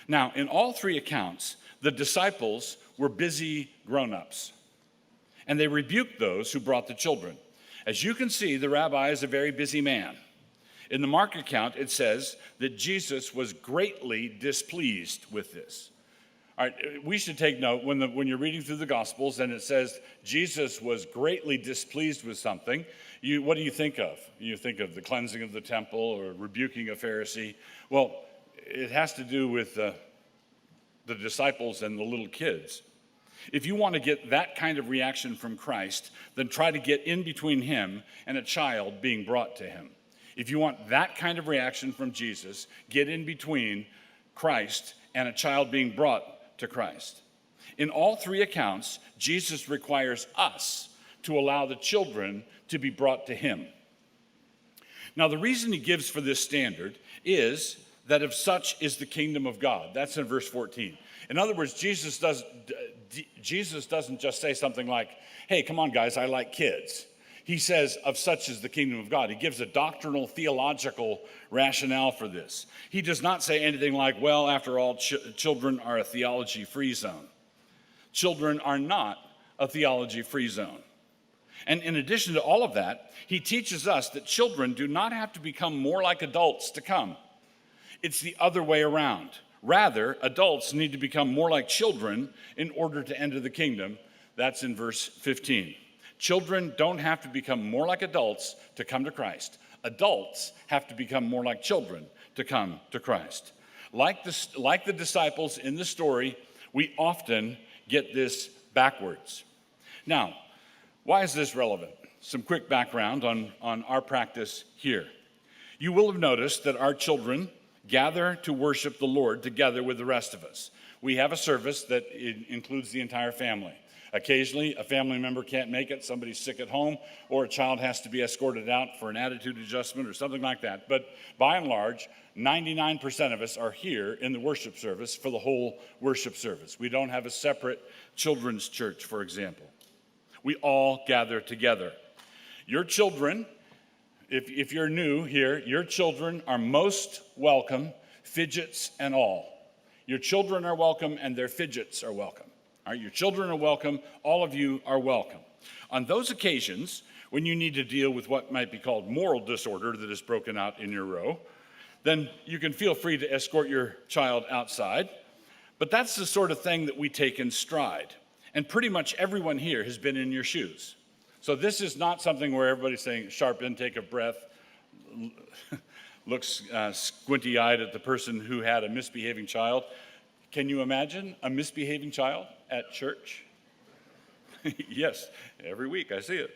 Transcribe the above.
Now, in all three accounts, the disciples were busy grown-ups, and they rebuked those who brought the children. As you can see, the rabbi is a very busy man. In the Mark account, it says that Jesus was greatly displeased with this. All right, we should take note when you're reading through the Gospels and it says Jesus was greatly displeased with something, what do you think of? You think of the cleansing of the temple or rebuking a Pharisee. Well, it has to do with the disciples and the little kids. If you want to get that kind of reaction from Christ, then try to get in between him and a child being brought to him. If you want that kind of reaction from Jesus, get in between Christ and a child being brought to Christ. In all three accounts, Jesus requires us to allow the children to be brought to him. Now, the reason he gives for this standard is that of such is the kingdom of God. That's in verse 14. In other words, Jesus doesn't just say something like, hey, come on, guys, I like kids. He says, of such is the kingdom of God. He gives a doctrinal, theological rationale for this. He does not say anything like, well, after all, children are a theology-free zone. Children are not a theology-free zone. And in addition to all of that, he teaches us that children do not have to become more like adults to come. It's the other way around. Rather, adults need to become more like children in order to enter the kingdom. That's in verse 15. Children don't have to become more like adults to come to Christ. Adults have to become more like children to come to Christ. Like the disciples in the story, we often get this backwards. Now, why is this relevant? Some quick background on our practice here. You will have noticed that our children gather to worship the Lord together with the rest of us. We have a service that includes the entire family. Occasionally, a family member can't make it, somebody's sick at home, or a child has to be escorted out for an attitude adjustment or something like that. But by and large, 99% of us are here in the worship service for the whole worship service. We don't have a separate children's church, for example. We all gather together. Your children, if you're new here, your children are most welcome, fidgets and all. Your children are welcome and their fidgets are welcome. All right, your children are welcome. All of you are welcome. On those occasions, when you need to deal with what might be called moral disorder that is broken out in your row, then you can feel free to escort your child outside. But that's the sort of thing that we take in stride. And pretty much everyone here has been in your shoes. So this is not something where everybody's saying sharp intake of breath, looks squinty-eyed at the person who had a misbehaving child. Can you imagine a misbehaving child at church? Yes, every week I see it.